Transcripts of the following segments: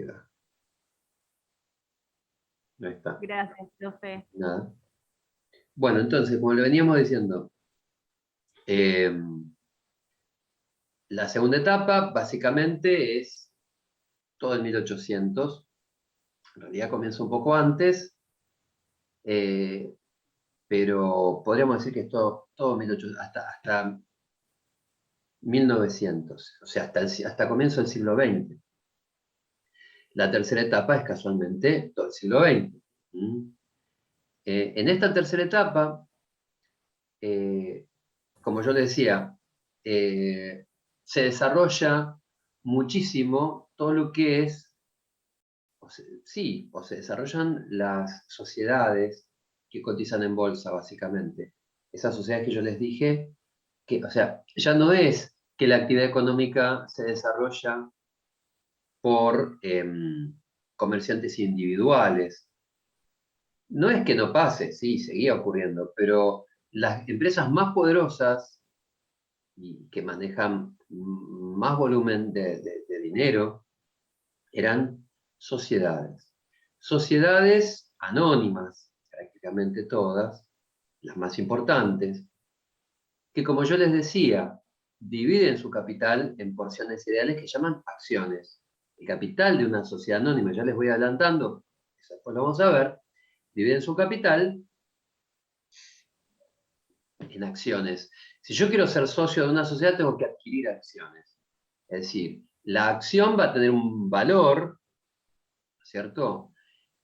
queda. Ahí está. Gracias, profe. Nada. Bueno, entonces, como le veníamos diciendo, la segunda etapa básicamente es todo el 1800. En realidad comienza un poco antes, pero podríamos decir que es todo 1800, hasta 1900, o sea, hasta comienzo del siglo XX. La tercera etapa es casualmente todo el siglo XX. En esta tercera etapa, como yo decía, se desarrolla muchísimo todo lo que es, o se desarrollan las sociedades que cotizan en bolsa, básicamente. Esas sociedades que yo les dije, que, o sea, ya no es que la actividad económica se desarrolla por comerciantes individuales. No es que no pase, sí, seguía ocurriendo, pero las empresas más poderosas y que manejan más volumen de dinero eran sociedades. Sociedades anónimas, prácticamente todas, las más importantes, que como yo les decía, dividen su capital en porciones ideales que llaman acciones. El capital de una sociedad anónima, ya les voy adelantando, eso después lo vamos a ver, dividen su capital en acciones. Si yo quiero ser socio de una sociedad, tengo que adquirir acciones. Es decir, la acción va a tener un valor, ¿cierto?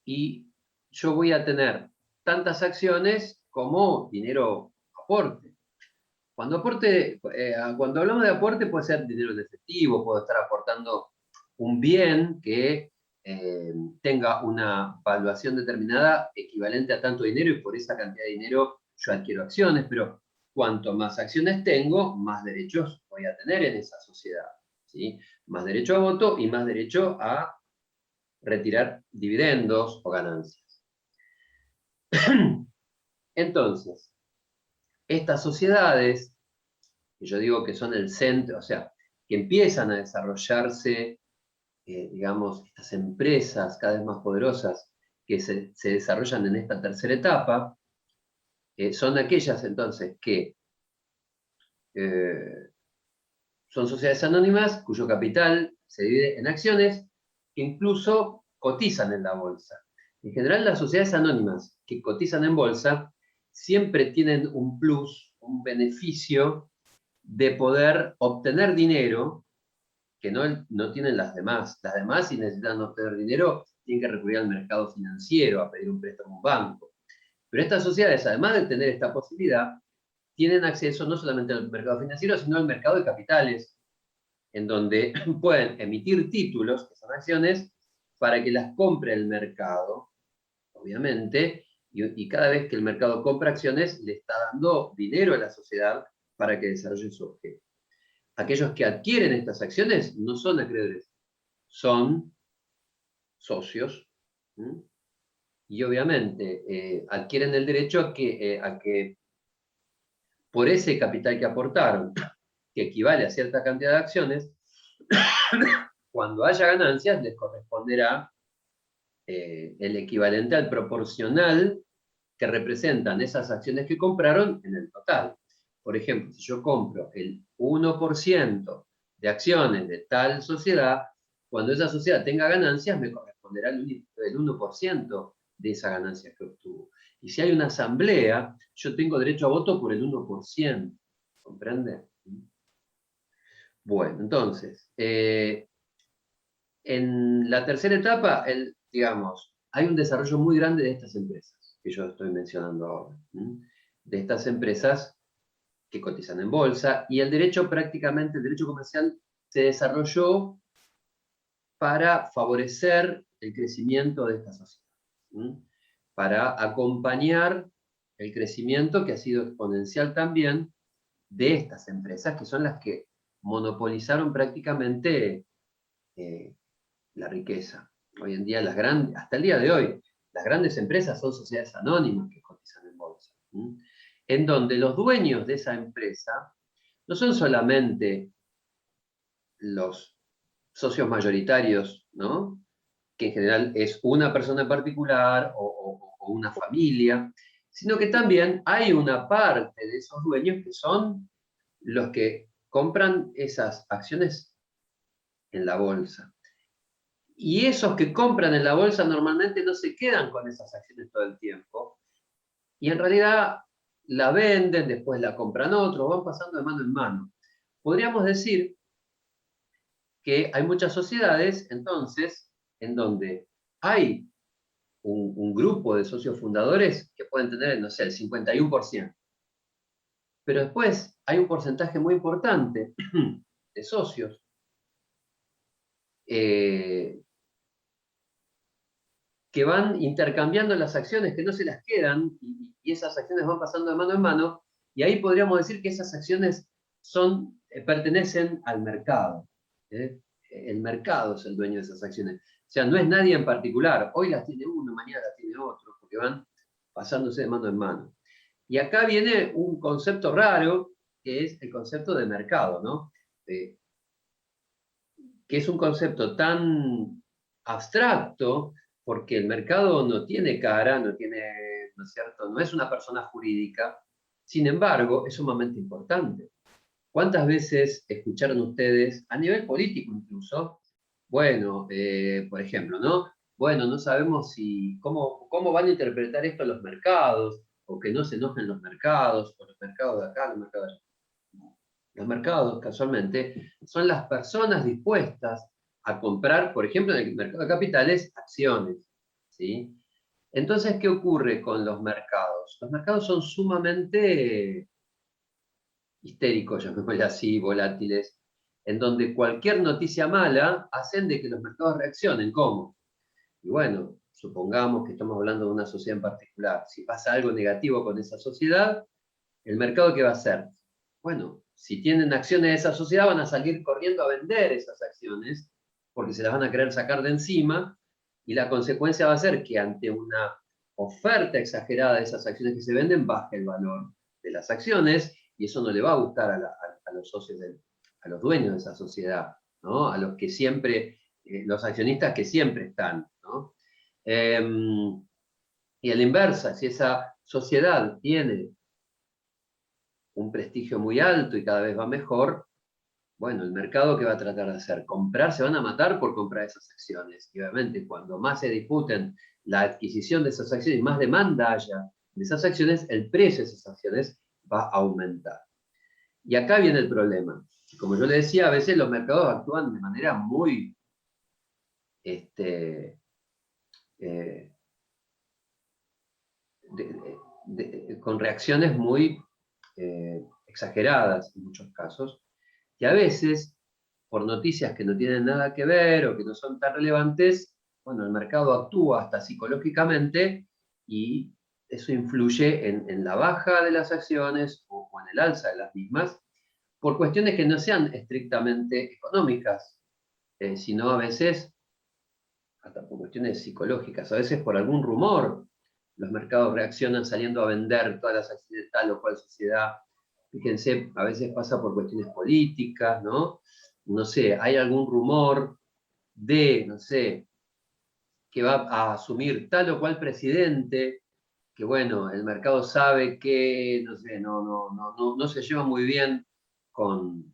Y yo voy a tener tantas acciones como dinero aporte. Cuando hablamos de aporte puede ser dinero en efectivo, puedo estar aportando un bien que tenga una valuación determinada equivalente a tanto dinero y por esa cantidad de dinero yo adquiero acciones, pero cuanto más acciones tengo, más derechos voy a tener en esa sociedad, ¿sí? Más derecho a voto y más derecho a retirar dividendos o ganancias. Entonces, estas sociedades, que yo digo que son el centro, o sea, que empiezan a desarrollarse, digamos, estas empresas cada vez más poderosas que se desarrollan en esta tercera etapa, son aquellas entonces que son sociedades anónimas cuyo capital se divide en acciones que incluso cotizan en la bolsa. En general, las sociedades anónimas que cotizan en bolsa siempre tienen un plus, un beneficio de poder obtener dinero que no tienen las demás. Las demás, si necesitan obtener dinero, tienen que recurrir al mercado financiero, a pedir un préstamo a un banco. Pero estas sociedades, además de tener esta posibilidad, tienen acceso no solamente al mercado financiero, sino al mercado de capitales, en donde pueden emitir títulos, que son acciones, para que las compre el mercado, obviamente, y cada vez que el mercado compra acciones, le está dando dinero a la sociedad para que desarrolle su objeto. Aquellos que adquieren estas acciones no son acreedores, son socios. ¿Mm? Y obviamente adquieren el derecho a que por ese capital que aportaron, que equivale a cierta cantidad de acciones, cuando haya ganancias les corresponderá el equivalente al proporcional que representan esas acciones que compraron en el total. Por ejemplo, si yo compro el 1% de acciones de tal sociedad, cuando esa sociedad tenga ganancias, me corresponderá el 1% de esa ganancia que obtuvo. Y si hay una asamblea, yo tengo derecho a voto por el 1%. ¿Comprende? Bueno, entonces, en la tercera etapa, digamos, hay un desarrollo muy grande de estas empresas que yo estoy mencionando ahora. De estas empresas que cotizan en bolsa, y el derecho comercial se desarrolló para favorecer el crecimiento de esta sociedad, para acompañar el crecimiento que ha sido exponencial también de estas empresas, que son las que monopolizaron prácticamente la riqueza. Hoy en día, hasta el día de hoy, las grandes empresas son sociedades anónimas que cotizan en bolsa, en donde los dueños de esa empresa no son solamente los socios mayoritarios, ¿no? que en general es una persona en particular o una familia, sino que también hay una parte de esos dueños que son los que compran esas acciones en la bolsa. Y esos que compran en la bolsa normalmente no se quedan con esas acciones todo el tiempo, y en realidad la venden, después la compran otros, van pasando de mano en mano. Podríamos decir que hay muchas sociedades, entonces, en donde hay un grupo de socios fundadores que pueden tener, no sé, el 51%. Pero después hay un porcentaje muy importante de socios que van intercambiando las acciones, que no se las quedan, y esas acciones van pasando de mano en mano, y ahí podríamos decir que esas acciones pertenecen al mercado. ¿Eh? El mercado es el dueño de esas acciones. O sea, no es nadie en particular. Hoy las tiene uno, mañana las tiene otro, porque van pasándose de mano en mano. Y acá viene un concepto raro, que es el concepto de mercado, ¿no? Que es un concepto tan abstracto, porque el mercado no tiene cara, no tiene, ¿no es cierto? No es una persona jurídica. Sin embargo, es sumamente importante. ¿Cuántas veces escucharon ustedes, a nivel político incluso, bueno, por ejemplo, ¿no? Bueno, no sabemos cómo van a interpretar esto los mercados, o que no se enojen los mercados, o los mercados de acá, los mercados de allá. Los mercados, casualmente, son las personas dispuestas a comprar, por ejemplo, en el mercado de capitales, acciones, ¿sí? Entonces, ¿qué ocurre con los mercados? Los mercados son sumamente histéricos, llamémosle así, volátiles, en donde cualquier noticia mala hacen de que los mercados reaccionen. ¿Cómo? Y bueno, supongamos que estamos hablando de una sociedad en particular. Si pasa algo negativo con esa sociedad, ¿el mercado qué va a hacer? Bueno, si tienen acciones de esa sociedad, van a salir corriendo a vender esas acciones, porque se las van a querer sacar de encima, y la consecuencia va a ser que ante una oferta exagerada de esas acciones que se venden, baje el valor de las acciones, y eso no le va a gustar a los socios, a los dueños de esa sociedad, ¿no? A los que siempre, los accionistas que siempre están, ¿no? Y a la inversa, si esa sociedad tiene un prestigio muy alto y cada vez va mejor, bueno, el mercado, ¿qué va a tratar de hacer? Comprar, se van a matar por comprar esas acciones. Y obviamente, cuando más se disputen la adquisición de esas acciones y más demanda haya de esas acciones, el precio de esas acciones va a aumentar. Y acá viene el problema. Como yo le decía, a veces los mercados actúan de manera muy este, eh, con reacciones muy exageradas en muchos casos, y a veces, por noticias que no tienen nada que ver o que no son tan relevantes, bueno, el mercado actúa hasta psicológicamente y eso influye en la baja de las acciones o en el alza de las mismas, por cuestiones que no sean estrictamente económicas, sino a veces hasta por cuestiones psicológicas, a veces por algún rumor. Los mercados reaccionan saliendo a vender todas las acciones de tal o cual sociedad. Fíjense, a veces pasa por cuestiones políticas, ¿no? No sé, hay algún rumor de, no sé, que va a asumir tal o cual presidente, que bueno, el mercado sabe que, no sé, no se lleva muy bien con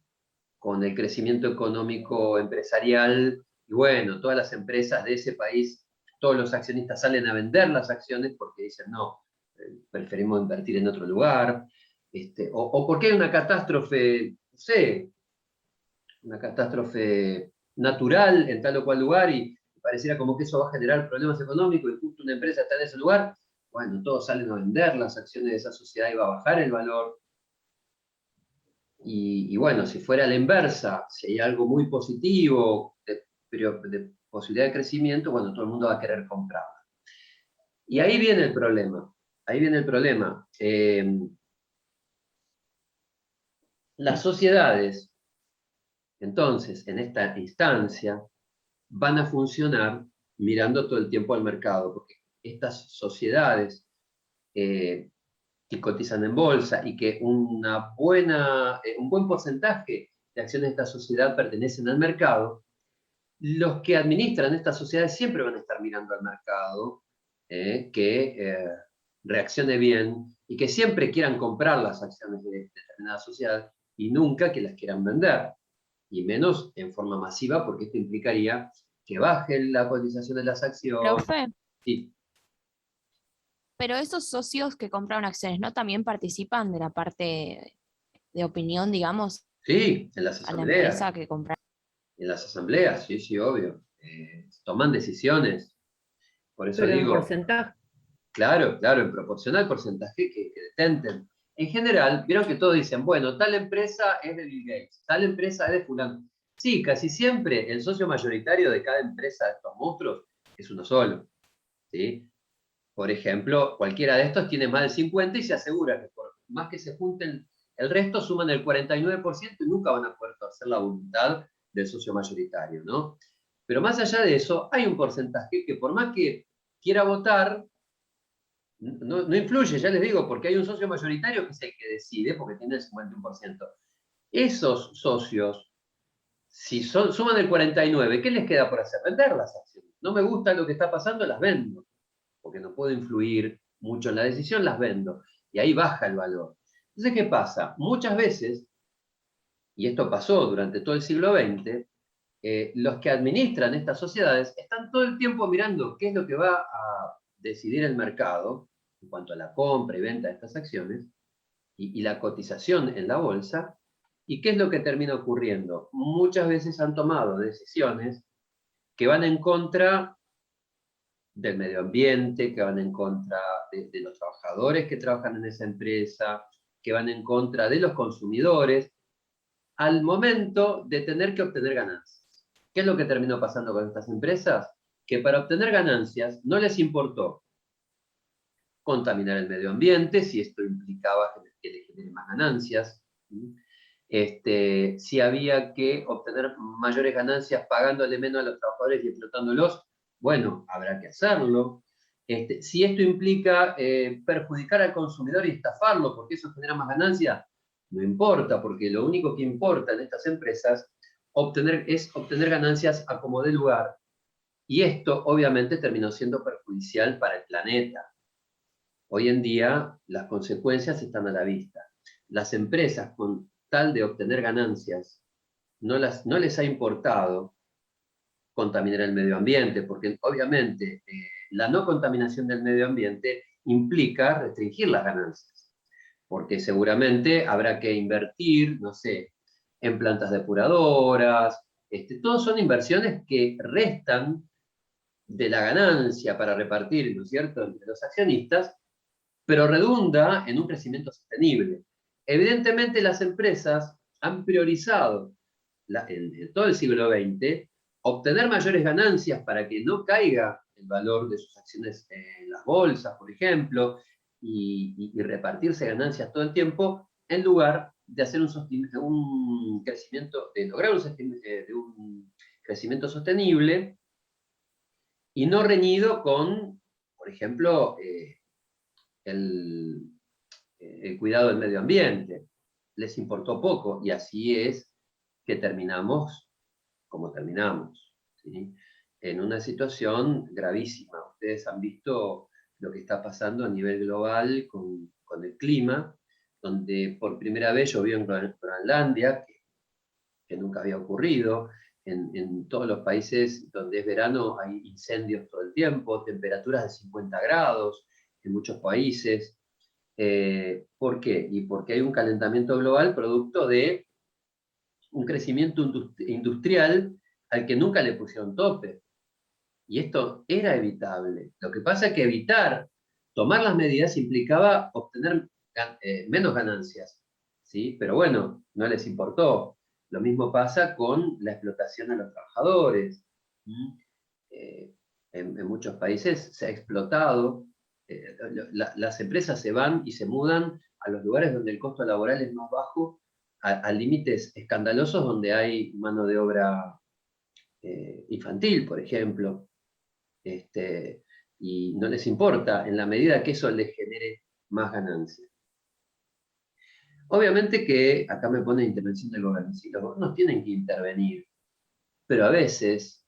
el crecimiento económico empresarial, y bueno, todas las empresas de ese país, todos los accionistas salen a vender las acciones porque dicen, no, preferimos invertir en otro lugar, o porque hay una catástrofe, no sé, una catástrofe natural en tal o cual lugar y pareciera como que eso va a generar problemas económicos y justo una empresa está en ese lugar, bueno, todos salen a vender las acciones de esa sociedad y va a bajar el valor. Y bueno, si fuera a la inversa, si hay algo muy positivo de posibilidad de crecimiento, bueno, todo el mundo va a querer comprar. Y ahí viene el problema. Ahí viene el problema. Las sociedades, entonces, en esta instancia, van a funcionar mirando todo el tiempo al mercado, porque estas sociedades que cotizan en bolsa y que un buen porcentaje de acciones de esta sociedad pertenecen al mercado, los que administran estas sociedades siempre van a estar mirando al mercado, que reaccione bien y que siempre quieran comprar las acciones de determinada sociedad y nunca que las quieran vender, y menos en forma masiva, porque esto implicaría que baje la cotización de las acciones. Profe, Sí, pero esos socios que compraron acciones, ¿no también participan de la parte de opinión, digamos, sí, en las a la asambleas. empresa que compraron? En las asambleas, sí, sí, obvio. Toman decisiones. Por eso Pero en digo, porcentaje. claro, claro, en proporcional al porcentaje que detenten. En general, vieron que todos dicen, bueno, tal empresa es de Bill Gates, tal empresa es de fulano. Sí, casi siempre el socio mayoritario de cada empresa de estos monstruos es uno solo. ¿Sí? Por ejemplo, cualquiera de estos tiene más del 50 y se asegura que por más que se junten, el resto suman el 49% y nunca van a poder torcer la voluntad del socio mayoritario, ¿no? Pero más allá de eso, hay un porcentaje que por más que quiera votar, no influye, ya les digo, porque hay un socio mayoritario que es el que decide, porque tiene el 51%. Esos socios, si suman el 49, ¿qué les queda por hacer? Vender las acciones. No me gusta lo que está pasando, las vendo, porque no puedo influir mucho en la decisión, las vendo. Y ahí baja el valor. Entonces, ¿qué pasa? Muchas veces, y esto pasó durante todo el siglo XX, los que administran estas sociedades están todo el tiempo mirando qué es lo que va a decidir el mercado en cuanto a la compra y venta de estas acciones y la cotización en la bolsa, y qué es lo que termina ocurriendo. Muchas veces han tomado decisiones que van en contra del medio ambiente, que van en contra de los trabajadores que trabajan en esa empresa, que van en contra de los consumidores, al momento de tener que obtener ganancias. ¿Qué es lo que terminó pasando con estas empresas? Que para obtener ganancias no les importó contaminar el medio ambiente, si esto implicaba que le genere más ganancias, si había que obtener mayores ganancias pagándole menos a los trabajadores y explotándolos, bueno, habrá que hacerlo. Si esto implica perjudicar al consumidor y estafarlo porque eso genera más ganancias, no importa, porque lo único que importa en estas empresas es obtener ganancias a como dé lugar. Y esto obviamente terminó siendo perjudicial para el planeta. Hoy en día las consecuencias están a la vista. Las empresas, con tal de obtener ganancias, no les ha importado contaminar el medio ambiente, porque obviamente la no contaminación del medio ambiente implica restringir las ganancias, porque seguramente habrá que invertir, no sé, en plantas depuradoras, todos son inversiones que restan de la ganancia para repartir, ¿no es cierto?, entre los accionistas, pero redunda en un crecimiento sostenible. Evidentemente las empresas han priorizado en todo el siglo XX obtener mayores ganancias para que no caiga el valor de sus acciones en las bolsas, por ejemplo, y repartirse ganancias todo el tiempo, en lugar de hacer un crecimiento, de lograr un crecimiento sostenible y no reñido con, por ejemplo, el, el cuidado del medio ambiente. Les importó poco y así es que terminamos como terminamos, ¿sí? En una situación gravísima. Ustedes han visto lo que está pasando a nivel global con el clima, donde por primera vez llovió en Groenlandia, que nunca había ocurrido. En todos los países donde es verano hay incendios todo el tiempo, temperaturas de 50 grados en muchos países. ¿Por qué? Y porque hay un calentamiento global producto de un crecimiento industrial al que nunca le pusieron tope. Y esto era evitable. Lo que pasa es que evitar, tomar las medidas implicaba obtener menos ganancias. ¿Sí? Pero bueno, no les importó. Lo mismo pasa con la explotación a los trabajadores. ¿Mm? En muchos países se ha explotado. Las empresas se van y se mudan a los lugares donde el costo laboral es más bajo, a límites escandalosos donde hay mano de obra infantil, por ejemplo, y no les importa en la medida que eso les genere más ganancias. Obviamente que acá me pone intervención del gobierno, sí, los gobiernos tienen que intervenir, pero a veces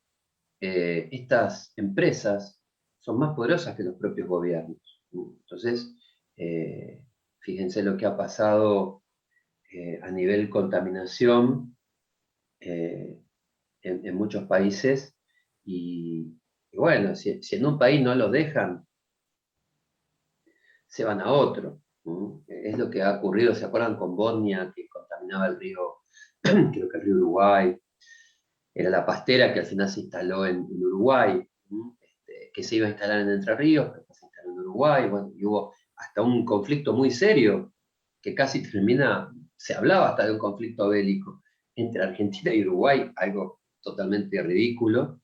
estas empresas son más poderosas que los propios gobiernos. Entonces, fíjense lo que ha pasado a nivel contaminación en muchos países, y bueno, si en un país no los dejan, se van a otro. Es lo que ha ocurrido, ¿se acuerdan con Bosnia, que contaminaba el río, creo que el río Uruguay? Era la pastera que al final se instaló en Uruguay, que se iba a instalar en Entre Ríos, pero se instaló en Uruguay, bueno, y hubo hasta un conflicto muy serio, que casi se hablaba hasta de un conflicto bélico entre Argentina y Uruguay, algo totalmente ridículo,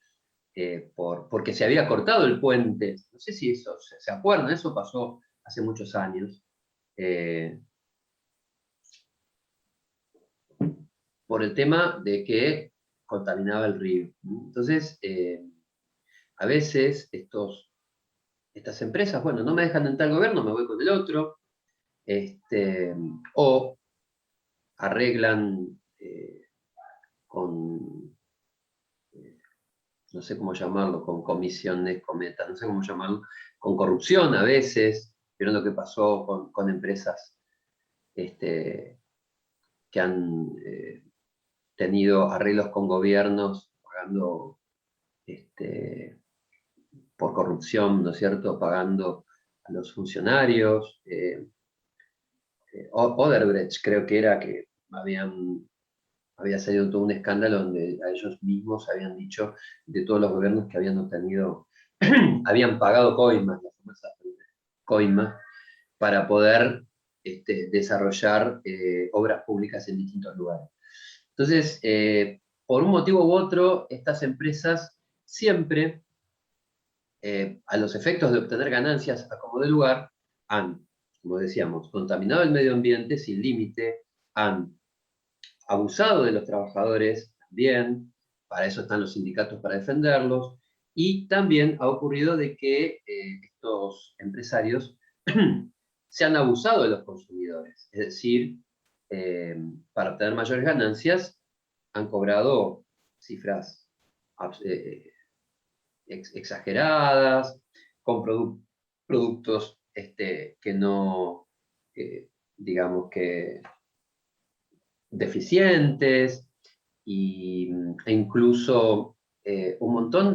porque se había cortado el puente. No sé si eso se acuerdan, eso pasó hace muchos años, por el tema de que contaminaba el río. Entonces, a veces estas empresas, bueno, no me dejan entrar al gobierno, me voy con el otro, o arreglan con, no sé cómo llamarlo, con comisiones, cometas, no sé cómo llamarlo, con corrupción a veces. Vieron lo que pasó con empresas que han tenido arreglos con gobiernos pagando por corrupción, ¿no es cierto?, pagando a los funcionarios. Odebrecht creo que era, que había salido todo un escándalo donde a ellos mismos habían dicho de todos los gobiernos que habían obtenido, habían pagado coimas, las famosas coimas, para poder desarrollar obras públicas en distintos lugares. Entonces, por un motivo u otro, estas empresas siempre, a los efectos de obtener ganancias a como de lugar, han, como decíamos, contaminado el medio ambiente sin límite, han abusado de los trabajadores también, para eso están los sindicatos para defenderlos, y también ha ocurrido de que estos empresarios se han abusado de los consumidores, es decir, para obtener mayores ganancias han cobrado cifras exageradas, con productos que no, digamos que deficientes, e incluso un montón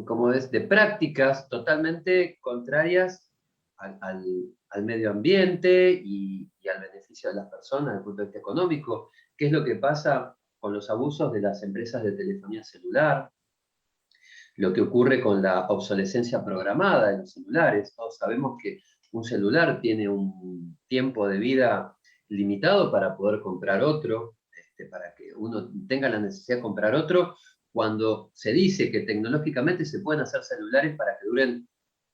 ¿cómo es?, de prácticas totalmente contrarias al medio ambiente y al beneficio de las personas desde el punto de vista económico. ¿Qué es lo que pasa con los abusos de las empresas de telefonía celular? Lo que ocurre con la obsolescencia programada de los celulares. Todos sabemos que un celular tiene un tiempo de vida limitado para poder comprar otro, para que uno tenga la necesidad de comprar otro, cuando se dice que tecnológicamente se pueden hacer celulares para que duren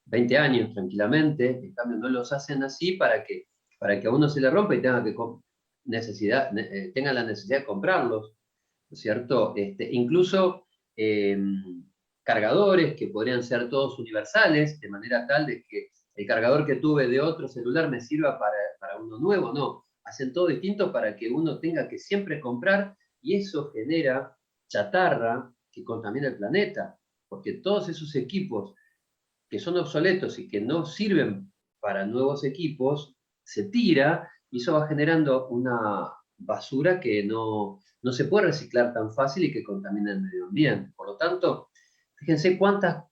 20 años tranquilamente. En cambio no los hacen así para que a uno se le rompa y tenga tenga la necesidad de comprarlos, ¿no es cierto? Incluso cargadores que podrían ser todos universales, de manera tal de que el cargador que tuve de otro celular me sirva para uno nuevo. No, hacen todo distinto para que uno tenga que siempre comprar, y eso genera chatarra que contamina el planeta, porque todos esos equipos que son obsoletos y que no sirven para nuevos equipos, se tira, y eso va generando una basura que no se puede reciclar tan fácil y que contamina el medio ambiente. Por lo tanto, fíjense cuántas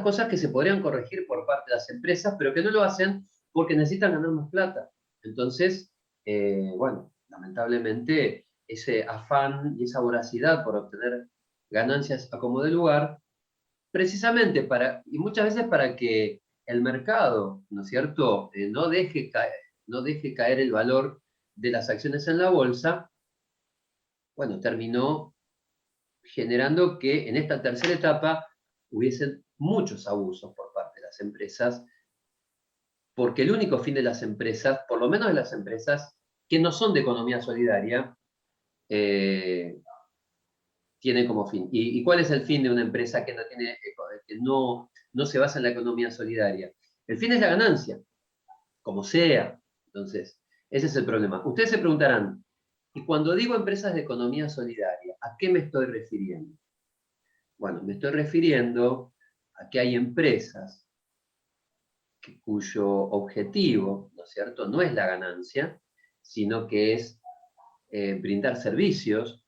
cosas que se podrían corregir por parte de las empresas, pero que no lo hacen porque necesitan ganar más plata. Entonces, bueno, lamentablemente ese afán y esa voracidad por obtener ganancias a como de lugar, precisamente y muchas veces para que el mercado, ¿no es cierto?, no deje caer el valor de las acciones en la bolsa, bueno, terminó generando que en esta tercera etapa hubiesen muchos abusos por parte de las empresas, porque el único fin de las empresas, por lo menos de las empresas que no son de economía solidaria, tiene como fin. ¿Y cuál es el fin de una empresa que no se basa en la economía solidaria? El fin es la ganancia, como sea. Entonces, ese es el problema. Ustedes se preguntarán, Y cuando digo empresas de economía solidaria, ¿a qué me estoy refiriendo? Bueno, me estoy refiriendo a que hay empresas cuyo objetivo, ¿no es cierto?, no es la ganancia, sino que es brindar servicios,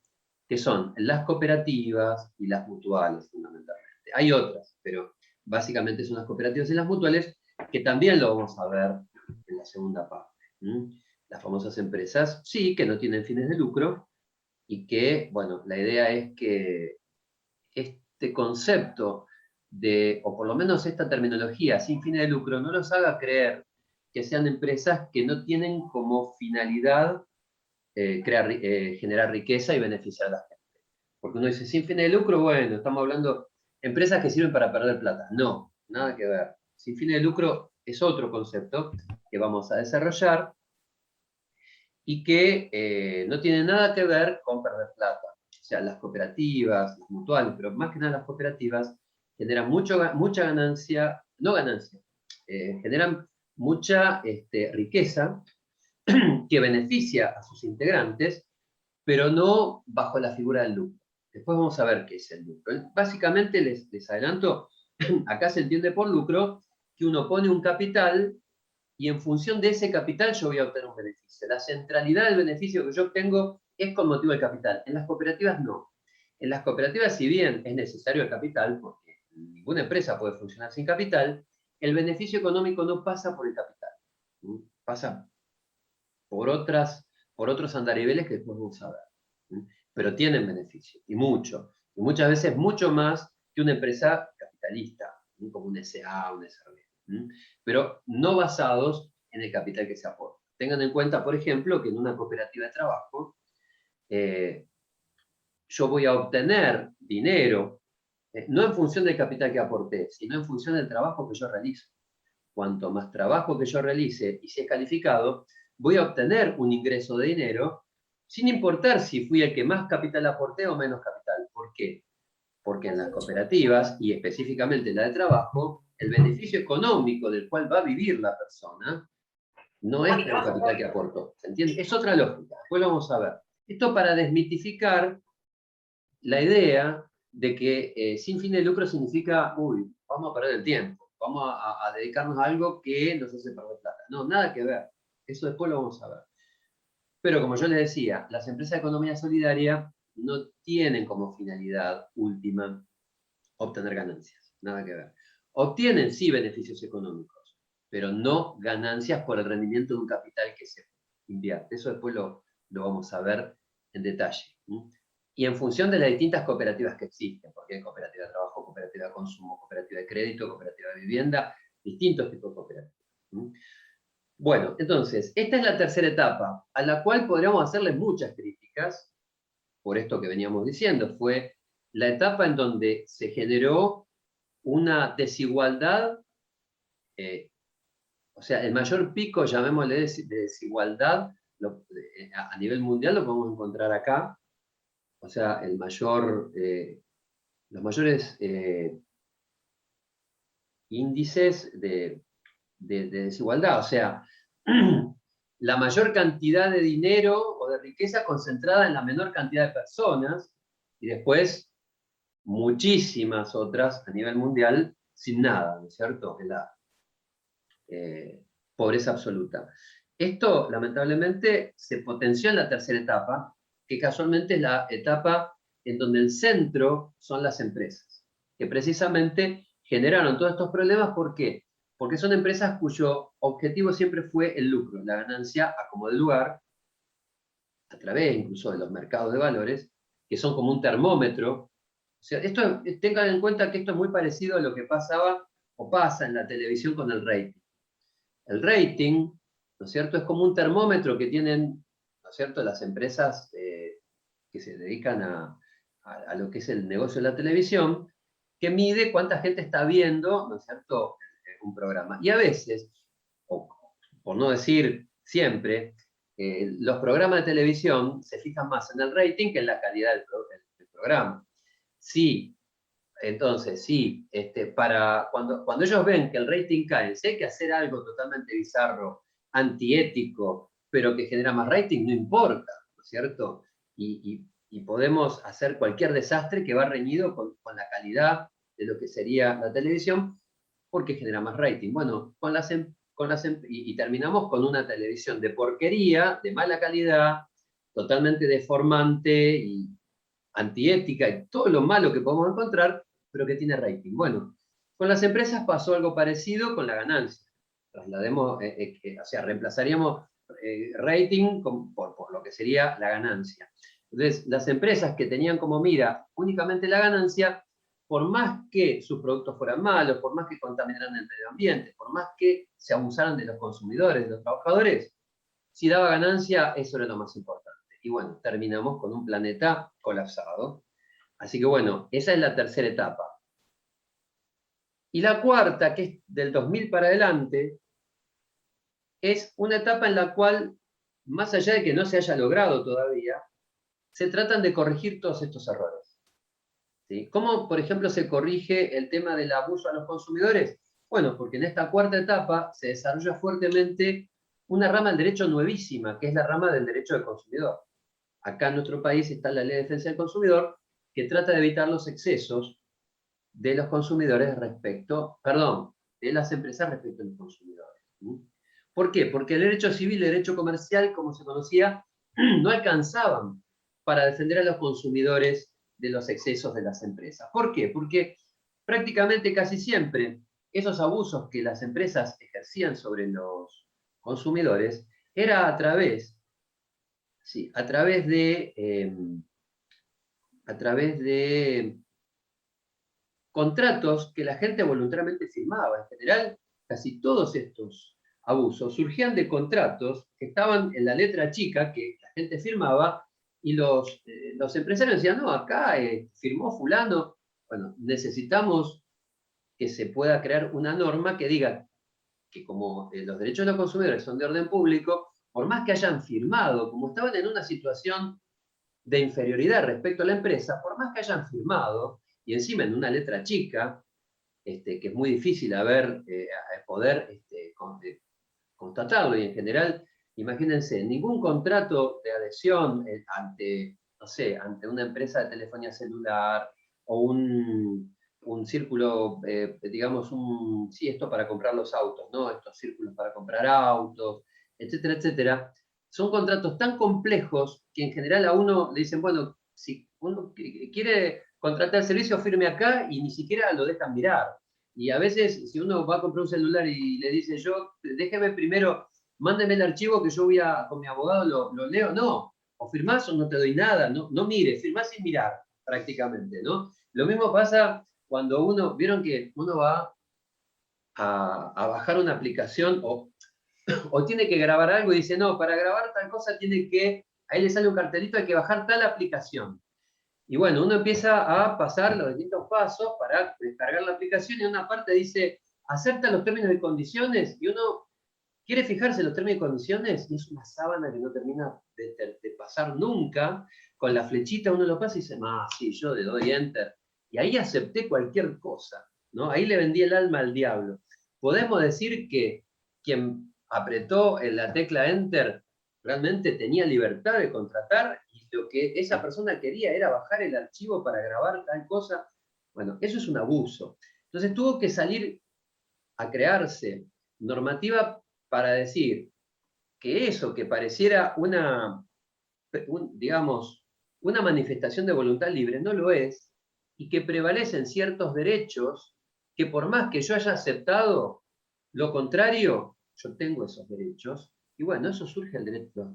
que son las cooperativas y las mutuales, fundamentalmente. Hay otras, pero básicamente son las cooperativas y las mutuales, que también lo vamos a ver en la segunda parte. Las famosas empresas, sí, que no tienen fines de lucro, y que, bueno, la idea es que este concepto de, o por lo menos esta terminología sin fines de lucro, no los haga creer que sean empresas que no tienen como finalidad generar riqueza y beneficiar a la gente. Porque uno dice, sin fines de lucro, bueno, estamos hablando de empresas que sirven para perder plata. No, nada que ver. Sin fines de lucro es otro concepto que vamos a desarrollar y que no tiene nada que ver con perder plata. O sea, las cooperativas, las mutuales, pero más que nada las cooperativas, generan mucha ganancia, no ganancia, generan mucha riqueza que beneficia a sus integrantes, pero no bajo la figura del lucro. Después vamos a ver qué es el lucro. Básicamente, les adelanto, acá se entiende por lucro que uno pone un capital y en función de ese capital yo voy a obtener un beneficio. La centralidad del beneficio que yo obtengo es con motivo del capital. En las cooperativas no. En las cooperativas, si bien es necesario el capital, porque ninguna empresa puede funcionar sin capital, el beneficio económico no pasa por el capital. Pasa por otros andariveles que después vamos a ver. Pero tienen beneficio, y mucho. Y muchas veces mucho más que una empresa capitalista, como un SA, un SRB. Pero no basados en el capital que se aporta. Tengan en cuenta, por ejemplo, que en una cooperativa de trabajo yo voy a obtener dinero, no en función del capital que aporté, sino en función del trabajo que yo realizo. Cuanto más trabajo que yo realice y si es calificado, voy a obtener un ingreso de dinero sin importar si fui el que más capital aporté o menos capital. ¿Por qué? Porque en las cooperativas, y específicamente en la de trabajo, el beneficio económico del cual va a vivir la persona no es por el capital que aportó. ¿Se entiende? Es otra lógica. Después lo vamos a ver. Esto para desmitificar la idea de que sin fin de lucro significa, uy, vamos a perder el tiempo, vamos a dedicarnos a algo que nos hace perder plata. No, nada que ver. Eso después lo vamos a ver. Pero como yo les decía, las empresas de economía solidaria no tienen como finalidad última obtener ganancias. Nada que ver. Obtienen sí beneficios económicos, pero no ganancias por el rendimiento de un capital que se invierte. Eso después lo vamos a ver en detalle. Y en función de las distintas cooperativas que existen, porque hay cooperativa de trabajo, cooperativa de consumo, cooperativa de crédito, cooperativa de vivienda, distintos tipos de cooperativas. Bueno, entonces, esta es la tercera etapa, a la cual podríamos hacerle muchas críticas, por esto que veníamos diciendo, fue la etapa en donde se generó una desigualdad, o sea, el mayor pico, llamémosle de desigualdad, a nivel mundial lo podemos encontrar acá, o sea, los mayores índices de desigualdad, o sea, la mayor cantidad de dinero o de riqueza concentrada en la menor cantidad de personas, y después muchísimas otras a nivel mundial sin nada, ¿no es cierto? En la pobreza absoluta. Esto, lamentablemente, se potenció en la tercera etapa, que casualmente es la etapa en donde el centro son las empresas, que precisamente generaron todos estos problemas. ¿Por qué? Porque son empresas cuyo objetivo siempre fue el lucro, la ganancia a como de lugar, a través incluso de los mercados de valores, que son como un termómetro. O sea, tengan en cuenta que esto es muy parecido a lo que pasaba o pasa en la televisión con el rating. El rating, ¿no es cierto?, es como un termómetro que tienen, ¿no es cierto?, las empresas que se dedican a lo que es el negocio de la televisión, que mide cuánta gente está viendo, ¿no es cierto?, un programa. Y a veces, o por no decir siempre, los programas de televisión se fijan más en el rating que en la calidad del programa. Sí, entonces, sí, cuando ellos ven que el rating cae, si hay que hacer algo totalmente bizarro, antiético, pero que genera más rating, no importa. ¿no es cierto? Y podemos hacer cualquier desastre que va reñido con la calidad de lo que sería la televisión, porque genera más rating. Bueno, y terminamos con una televisión de porquería, de mala calidad, totalmente deformante y antiética y todo lo malo que podemos encontrar, pero que tiene rating. Bueno, con las empresas pasó algo parecido con la ganancia. O sea, reemplazaríamos rating por lo que sería la ganancia. Entonces, las empresas que tenían como mira únicamente la ganancia, por más que sus productos fueran malos, por más que contaminaran el medio ambiente, por más que se abusaran de los consumidores, de los trabajadores, si daba ganancia, eso era lo más importante. Y bueno, terminamos con un planeta colapsado. Así que bueno, esa es la tercera etapa. Y la cuarta, que es del 2000 para adelante, es una etapa en la cual, más allá de que no se haya logrado todavía, se tratan de corregir todos estos errores. ¿Sí? ¿Cómo, por ejemplo, se corrige el tema del abuso a los consumidores? Bueno, porque en esta cuarta etapa se desarrolla fuertemente una rama del derecho nuevísima, que es la rama del derecho del consumidor. Acá en nuestro país está la Ley de Defensa del Consumidor, que trata de evitar los excesos de los consumidores de las empresas respecto a los consumidores. ¿Por qué? Porque el derecho civil y el derecho comercial, como se conocía, no alcanzaban para defender a los consumidores de los excesos de las empresas. ¿Por qué? Porque prácticamente casi siempre esos abusos que las empresas ejercían sobre los consumidores era a través de contratos que la gente voluntariamente firmaba. En general, casi todos estos abusos surgían de contratos que estaban en la letra chica que la gente firmaba y los empresarios decían, no, acá firmó fulano. Bueno, necesitamos que se pueda crear una norma que diga que como los derechos de los consumidores son de orden público, por más que hayan firmado, como estaban en una situación de inferioridad respecto a la empresa, por más que hayan firmado, y encima en una letra chica, que es muy difícil poder constatarlo, y en general, imagínense, ningún contrato de adhesión no sé, ante una empresa de telefonía celular o un círculo, digamos, sí, esto para comprar los autos, ¿no? Estos círculos para comprar autos, etcétera, etcétera. Son contratos tan complejos que en general a uno le dicen, bueno, si uno quiere contratar el servicio, firme acá y ni siquiera lo dejan mirar. Y a veces, si uno va a comprar un celular y le dice yo, déjeme primero, mándeme el archivo que yo con mi abogado lo leo, no, o firmás o no te doy nada, no mires, firmás sin mirar, prácticamente, ¿no? Lo mismo pasa cuando vieron que uno va a bajar una aplicación o tiene que grabar algo y dice, no, para grabar tal cosa ahí le sale un cartelito, hay que bajar tal aplicación. Y bueno, uno empieza a pasar los distintos pasos para descargar la aplicación y en una parte dice, acepta los términos y condiciones, y uno quiere fijarse en los términos y condiciones y es una sábana que no termina de pasar nunca. Con la flechita uno lo pasa y dice, sí, yo le doy enter. Y ahí acepté cualquier cosa, ¿no? Ahí le vendí el alma al diablo. Podemos decir que quien apretó la tecla enter realmente tenía libertad de contratar y lo que esa persona quería era bajar el archivo para grabar tal cosa. Bueno, eso es un abuso. Entonces tuvo que salir a crearse normativa para decir que eso que pareciera digamos, una manifestación de voluntad libre no lo es y que prevalecen ciertos derechos que por más que yo haya aceptado lo contrario, yo tengo esos derechos. Y bueno, eso surge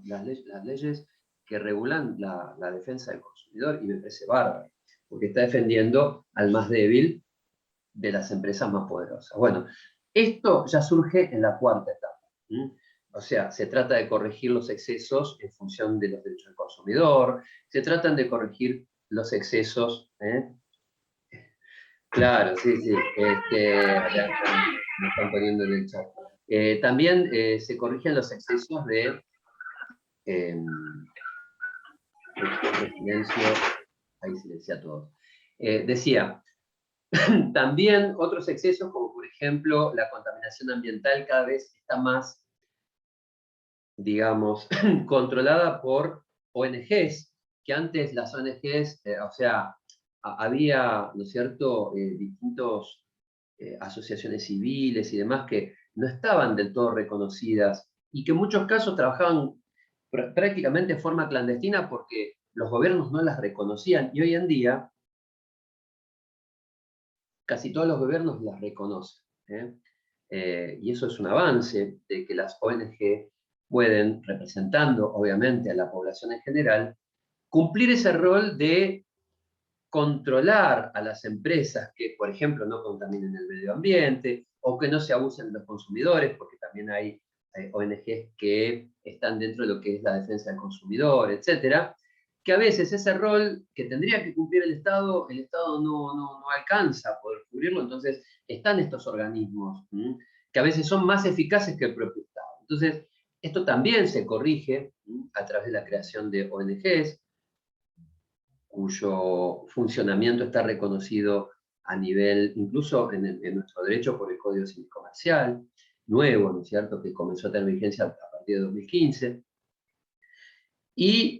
las leyes que regulan la defensa del consumidor y me parece bárbaro, porque está defendiendo al más débil de las empresas más poderosas. Bueno, esto ya surge en la cuarta etapa. O sea, se trata de corregir los excesos en función de los derechos del consumidor, se tratan de corregir los excesos. Claro, sí, sí. Me están poniendo en el chat. También se corrigen los excesos de silencio. Ahí silencia a todos. Decía, también otros excesos, como por ejemplo la contaminación ambiental, cada vez está más, digamos, controlada por ONGs, que antes las ONGs, o sea, había, ¿no es cierto?, distintos asociaciones civiles y demás que no estaban del todo reconocidas y que en muchos casos trabajaban prácticamente de forma clandestina porque los gobiernos no las reconocían, y hoy en día casi todos los gobiernos las reconocen. Y eso es un avance de que las ONG pueden, representando obviamente a la población en general, cumplir ese rol de controlar a las empresas que, por ejemplo, no contaminen el medio ambiente o que no se abusen de los consumidores, porque también hay ONGs que están dentro de lo que es la defensa del consumidor, etcétera, que a veces ese rol que tendría que cumplir el Estado no alcanza a poder cubrirlo, entonces están estos organismos que a veces son más eficaces que el propio Estado. Entonces, esto también se corrige a través de la creación de ONGs, cuyo funcionamiento está reconocido a nivel, incluso en nuestro derecho por el Código Civil Comercial, nuevo, ¿no es cierto?, que comenzó a tener vigencia a partir de 2015. Y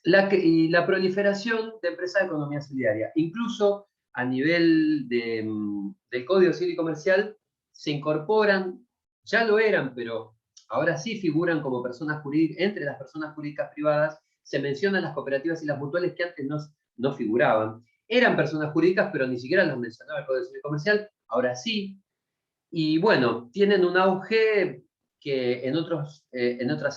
la proliferación de empresas de economía solidaria. Incluso a nivel del Código Civil y Comercial se incorporan, ya lo eran, pero ahora sí figuran como personas jurídicas, entre las personas jurídicas privadas, se mencionan las cooperativas y las mutuales que antes no figuraban. Eran personas jurídicas, pero ni siquiera las mencionaba el Código Civil y Comercial, ahora sí. Y bueno, tienen un auge que en otras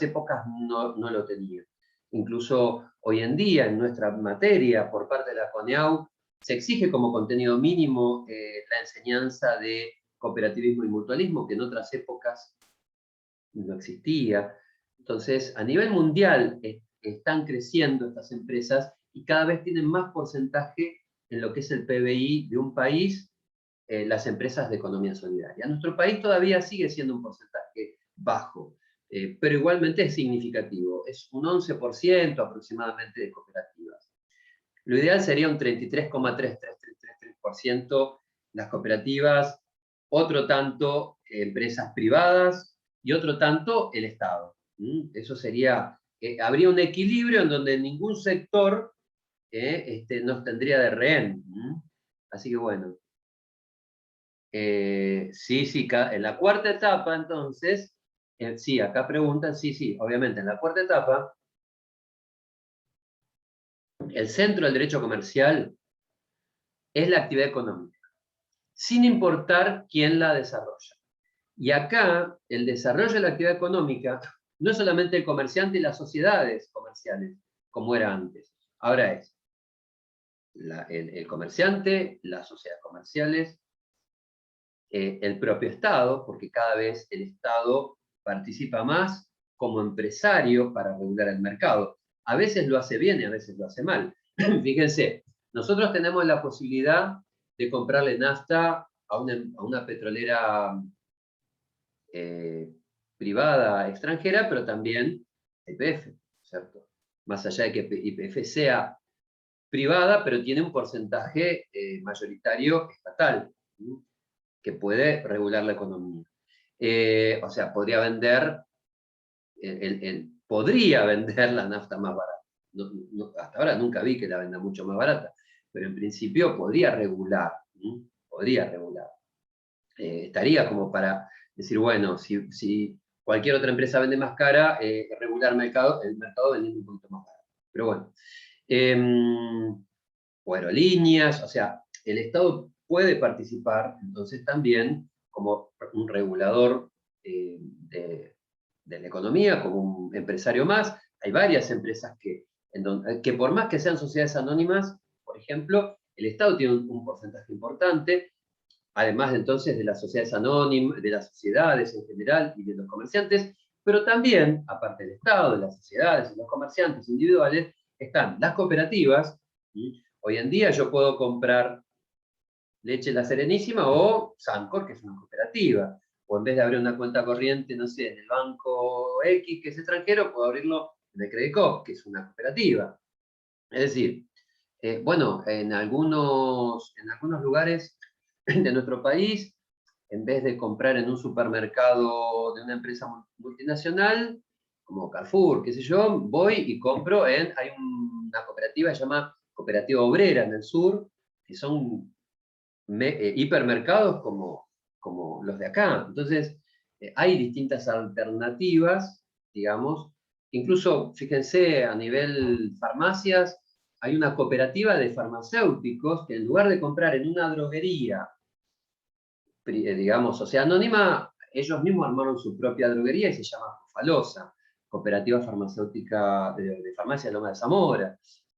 épocas no lo tenían. Incluso hoy en día, en nuestra materia, por parte de la CONEAU, se exige como contenido mínimo la enseñanza de cooperativismo y mutualismo, que en otras épocas no existía. Entonces, a nivel mundial están creciendo estas empresas y cada vez tienen más porcentaje en lo que es el PBI de un país, las empresas de economía solidaria. Nuestro país todavía sigue siendo un porcentaje bajo, pero igualmente es significativo. Es un 11% aproximadamente de cooperativas. Lo ideal sería un 33,3333% las cooperativas, otro tanto empresas privadas y otro tanto el Estado. Eso sería, habría un equilibrio en donde ningún sector nos tendría de rehén. Así que bueno. Sí, en la cuarta etapa, entonces, sí, acá preguntan, sí, obviamente, en la cuarta etapa, el centro del derecho comercial es la actividad económica, sin importar quién la desarrolla. Y acá, el desarrollo de la actividad económica no es solamente el comerciante y las sociedades comerciales, como era antes. Ahora es el comerciante, las sociedades comerciales, el propio Estado, porque cada vez el Estado participa más como empresario para regular el mercado. A veces lo hace bien y a veces lo hace mal. Fíjense, nosotros tenemos la posibilidad de comprarle nafta a una petrolera privada extranjera, pero también YPF, ¿cierto? Más allá de que YPF sea privada, pero tiene un porcentaje mayoritario estatal, que puede regular la economía. O sea, podría vender la nafta más barata. Hasta ahora nunca vi que la venda mucho más barata, pero en principio podría regular. Podría regular. Estaría como para decir, bueno, si cualquier otra empresa vende más cara, regular el mercado vendiendo un poquito más barato. Pero bueno. O aerolíneas, o sea, el Estado puede participar, entonces también como un regulador de la economía, como un empresario más. Hay varias empresas que por más que sean sociedades anónimas, por ejemplo, el Estado tiene un porcentaje importante, además entonces de las sociedades anónimas, de las sociedades en general y de los comerciantes, pero también, aparte del Estado, de las sociedades y los comerciantes individuales, están las cooperativas. Hoy en día yo puedo comprar Leche La Serenísima o Sancor, que es una cooperativa. O en vez de abrir una cuenta corriente, no sé, en el banco X, que es extranjero, puedo abrirlo en el Credit Coop, que es una cooperativa. Es decir, bueno, en algunos lugares de nuestro país, en vez de comprar en un supermercado de una empresa multinacional, como Carrefour, qué sé yo, voy y compro hay una cooperativa que se llama Cooperativa Obrera en el sur, que son hipermercados como los de acá. Entonces, hay distintas alternativas, digamos. Incluso, fíjense, a nivel farmacias, hay una cooperativa de farmacéuticos que en lugar de comprar en una droguería, digamos, o sea, anónima, ellos mismos armaron su propia droguería y se llama Falosa, Cooperativa Farmacéutica de Farmacia de Loma de Zamora.